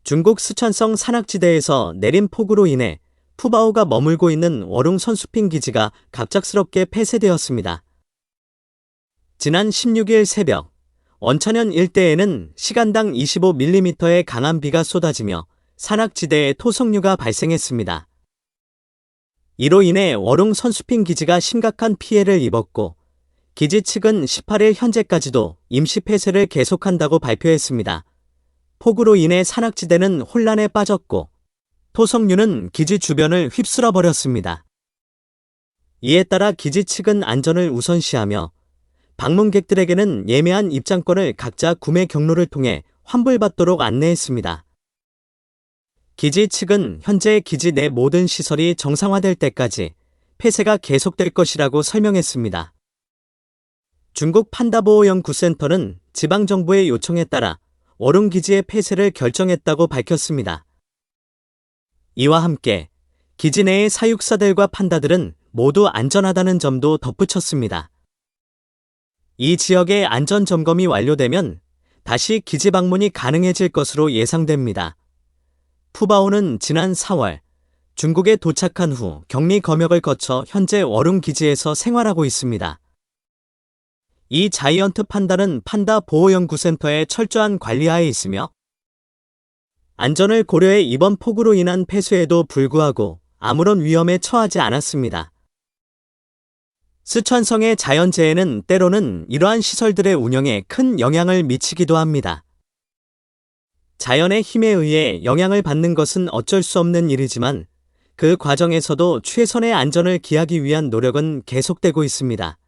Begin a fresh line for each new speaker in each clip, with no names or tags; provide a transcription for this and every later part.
중국 스촨성 산악지대에서 내린 폭우로 인해 푸바오가 머물고 있는 워룽 선수핑 기지가 갑작스럽게 폐쇄되었습니다. 지난 16일 새벽, 원천현 일대에는 시간당 25mm의 강한 비가 쏟아지며 산악지대에 토성류가 발생했습니다. 이로 인해 워룽 선수핑 기지가 심각한 피해를 입었고, 기지 측은 18일 현재까지도 임시 폐쇄를 계속한다고 발표했습니다. 폭우로 인해 산악지대는 혼란에 빠졌고 토성류는 기지 주변을 휩쓸어 버렸습니다. 이에 따라 기지 측은 안전을 우선시하며 방문객들에게는 예매한 입장권을 각자 구매 경로를 통해 환불받도록 안내했습니다. 기지 측은 현재 기지 내 모든 시설이 정상화될 때까지 폐쇄가 계속될 것이라고 설명했습니다. 중국 판다보호연구센터는 지방정부의 요청에 따라 워룽 기지의 폐쇄를 결정했다고 밝혔습니다. 이와 함께 기지 내의 사육사들과 판다들은 모두 안전하다는 점도 덧붙였습니다. 이 지역의 안전점검이 완료되면 다시 기지 방문이 가능해질 것으로 예상됩니다. 푸바오는 지난 4월 중국에 도착한 후 격리 검역을 거쳐 현재 워룽 기지에서 생활하고 있습니다. 이 자이언트 판다는 판다 보호연구센터의 철저한 관리하에 있으며 안전을 고려해 이번 폭우로 인한 폐쇄에도 불구하고 아무런 위험에 처하지 않았습니다. 스촨성의 자연재해는 때로는 이러한 시설들의 운영에 큰 영향을 미치기도 합니다. 자연의 힘에 의해 영향을 받는 것은 어쩔 수 없는 일이지만 그 과정에서도 최선의 안전을 기하기 위한 노력은 계속되고 있습니다.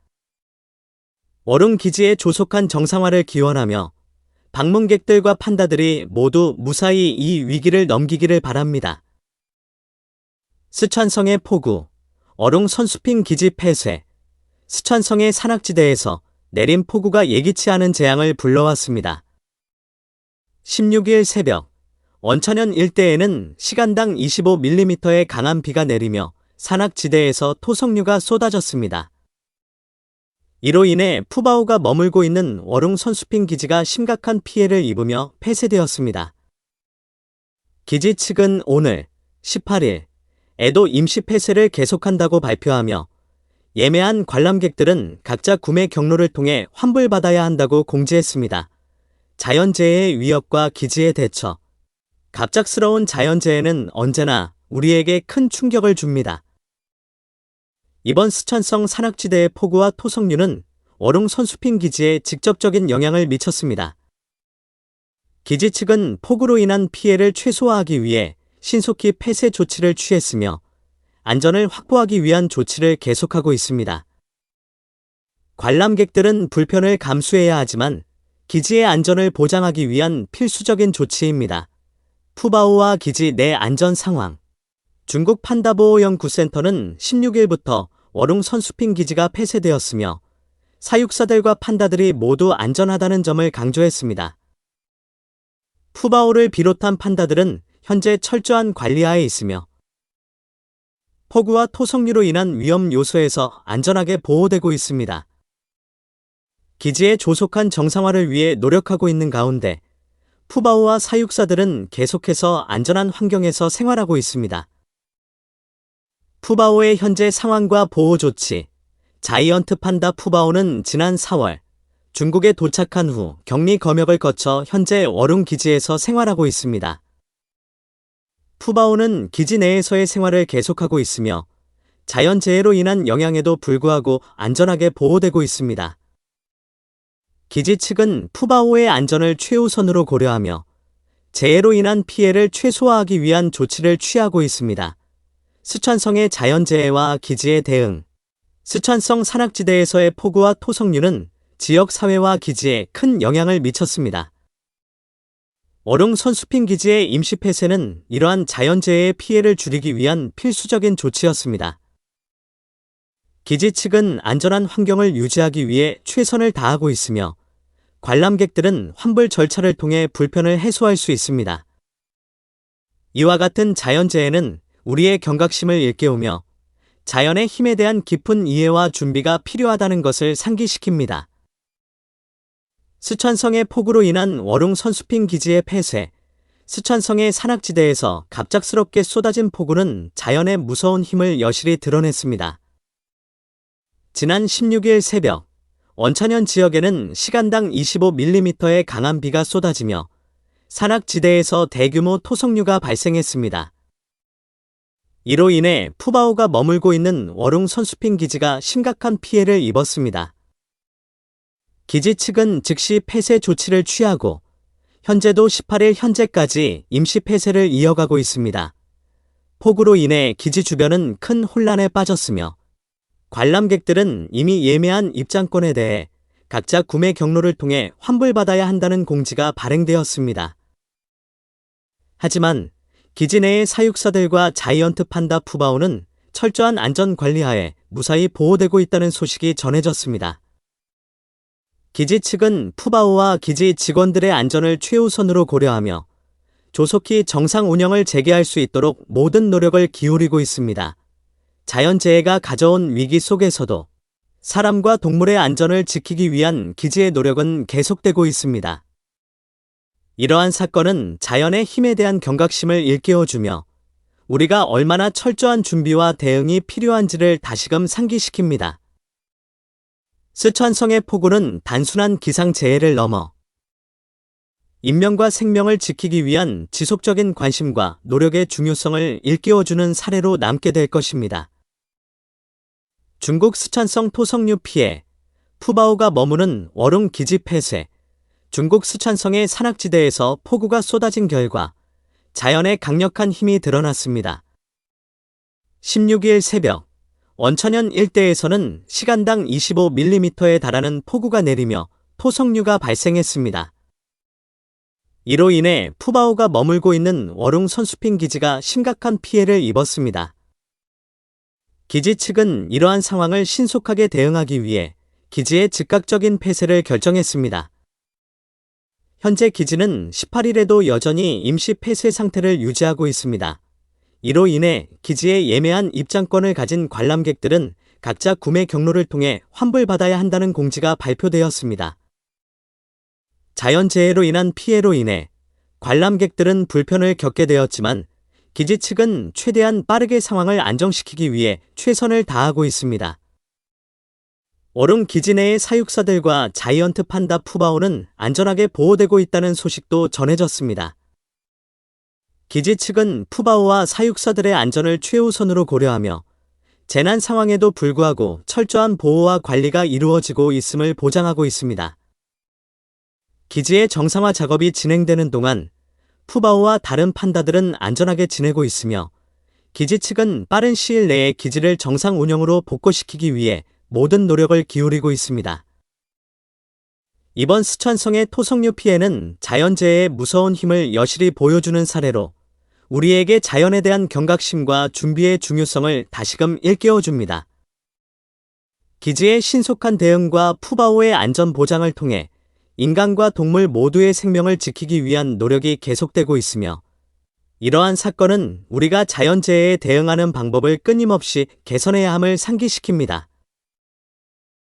워룽 기지의 조속한 정상화를 기원하며 방문객들과 판다들이 모두 무사히 이 위기를 넘기기를 바랍니다. 스촨성의 폭우, 워룽 선수핑 기지 폐쇄, 스촨성의 산악지대에서 내린 폭우가 예기치 않은 재앙을 불러왔습니다. 16일 새벽, 원천현 일대에는 시간당 25mm의 강한 비가 내리며 산악지대에서 토성류가 쏟아졌습니다. 이로 인해 푸바오가 머물고 있는 워룽 선수핑 기지가 심각한 피해를 입으며 폐쇄되었습니다. 기지 측은 오늘 18일에도 임시 폐쇄를 계속한다고 발표하며 예매한 관람객들은 각자 구매 경로를 통해 환불받아야 한다고 공지했습니다. 자연재해의 위협과 기지의 대처. 갑작스러운 자연재해는 언제나 우리에게 큰 충격을 줍니다. 이번 스촨성 산악지대의 폭우와 토성류는 워룽 선수핑 기지에 직접적인 영향을 미쳤습니다. 기지 측은 폭우로 인한 피해를 최소화하기 위해 신속히 폐쇄 조치를 취했으며 안전을 확보하기 위한 조치를 계속하고 있습니다. 관람객들은 불편을 감수해야 하지만 기지의 안전을 보장하기 위한 필수적인 조치입니다. 푸바오와 기지 내 안전 상황. 중국 판다보호연구센터는 16일부터 워룽 선수핑 기지가 폐쇄되었으며 사육사들과 판다들이 모두 안전하다는 점을 강조했습니다. 푸바오를 비롯한 판다들은 현재 철저한 관리하에 있으며 폭우와 토성류로 인한 위험 요소에서 안전하게 보호되고 있습니다. 기지의 조속한 정상화를 위해 노력하고 있는 가운데 푸바오와 사육사들은 계속해서 안전한 환경에서 생활하고 있습니다. 푸바오의 현재 상황과 보호 조치. 자이언트 판다 푸바오는 지난 4월 중국에 도착한 후 격리 검역을 거쳐 현재 워룽 기지에서 생활하고 있습니다. 푸바오는 기지 내에서의 생활을 계속하고 있으며 자연재해로 인한 영향에도 불구하고 안전하게 보호되고 있습니다. 기지 측은 푸바오의 안전을 최우선으로 고려하며 재해로 인한 피해를 최소화하기 위한 조치를 취하고 있습니다. 스촨성의 자연재해와 기지의 대응. 스촨성 산악지대에서의 폭우와 토성류는 지역 사회와 기지에 큰 영향을 미쳤습니다. 워룽 선수핑 기지의 임시 폐쇄는 이러한 자연재해의 피해를 줄이기 위한 필수적인 조치였습니다. 기지 측은 안전한 환경을 유지하기 위해 최선을 다하고 있으며 관람객들은 환불 절차를 통해 불편을 해소할 수 있습니다. 이와 같은 자연재해는 우리의 경각심을 일깨우며 자연의 힘에 대한 깊은 이해와 준비가 필요하다는 것을 상기시킵니다. 스촨성의 폭우로 인한 워룽 선수핑 기지의 폐쇄, 스촨성의 산악지대에서 갑작스럽게 쏟아진 폭우는 자연의 무서운 힘을 여실히 드러냈습니다. 지난 16일 새벽, 원천현 지역에는 시간당 25mm의 강한 비가 쏟아지며 산악지대에서 대규모 토성류가 발생했습니다. 이로 인해 푸바오가 머물고 있는 워룽 선수핑 기지가 심각한 피해를 입었습니다. 기지 측은 즉시 폐쇄 조치를 취하고 현재도 18일 현재까지 임시 폐쇄를 이어가고 있습니다. 폭우로 인해 기지 주변은 큰 혼란에 빠졌으며 관람객들은 이미 예매한 입장권에 대해 각자 구매 경로를 통해 환불받아야 한다는 공지가 발행되었습니다. 하지만 기지 내의 사육사들과 자이언트 판다 푸바오는 철저한 안전 관리하에 무사히 보호되고 있다는 소식이 전해졌습니다. 기지 측은 푸바오와 기지 직원들의 안전을 최우선으로 고려하며 조속히 정상 운영을 재개할 수 있도록 모든 노력을 기울이고 있습니다. 자연재해가 가져온 위기 속에서도 사람과 동물의 안전을 지키기 위한 기지의 노력은 계속되고 있습니다. 이러한 사건은 자연의 힘에 대한 경각심을 일깨워주며 우리가 얼마나 철저한 준비와 대응이 필요한지를 다시금 상기시킵니다. 스촨성의 폭우는 단순한 기상재해를 넘어 인명과 생명을 지키기 위한 지속적인 관심과 노력의 중요성을 일깨워주는 사례로 남게 될 것입니다. 중국 스촨성 토성류 피해, 푸바오가 머무는 워룽 기지 폐쇄, 중국 스촨성의 산악지대에서 폭우가 쏟아진 결과 자연의 강력한 힘이 드러났습니다. 16일 새벽, 원천현 일대에서는 시간당 25mm에 달하는 폭우가 내리며 토성류가 발생했습니다. 이로 인해 푸바오가 머물고 있는 워룽 선수핑 기지가 심각한 피해를 입었습니다. 기지 측은 이러한 상황을 신속하게 대응하기 위해 기지의 즉각적인 폐쇄를 결정했습니다. 현재 기지는 18일에도 여전히 임시 폐쇄 상태를 유지하고 있습니다. 이로 인해 기지에 예매한 입장권을 가진 관람객들은 각자 구매 경로를 통해 환불받아야 한다는 공지가 발표되었습니다. 자연재해로 인한 피해로 인해 관람객들은 불편을 겪게 되었지만 기지 측은 최대한 빠르게 상황을 안정시키기 위해 최선을 다하고 있습니다. 워룽 기지 내의 사육사들과 자이언트 판다 푸바오는 안전하게 보호되고 있다는 소식도 전해졌습니다. 기지 측은 푸바오와 사육사들의 안전을 최우선으로 고려하며 재난 상황에도 불구하고 철저한 보호와 관리가 이루어지고 있음을 보장하고 있습니다. 기지의 정상화 작업이 진행되는 동안 푸바오와 다른 판다들은 안전하게 지내고 있으며 기지 측은 빠른 시일 내에 기지를 정상 운영으로 복구시키기 위해 모든 노력을 기울이고 있습니다. 이번 스촨성의 토성류 피해는 자연재해의 무서운 힘을 여실히 보여주는 사례로 우리에게 자연에 대한 경각심과 준비의 중요성을 다시금 일깨워줍니다. 기지의 신속한 대응과 푸바오의 안전 보장을 통해 인간과 동물 모두의 생명을 지키기 위한 노력이 계속되고 있으며 이러한 사건은 우리가 자연재해에 대응하는 방법을 끊임없이 개선해야 함을 상기시킵니다.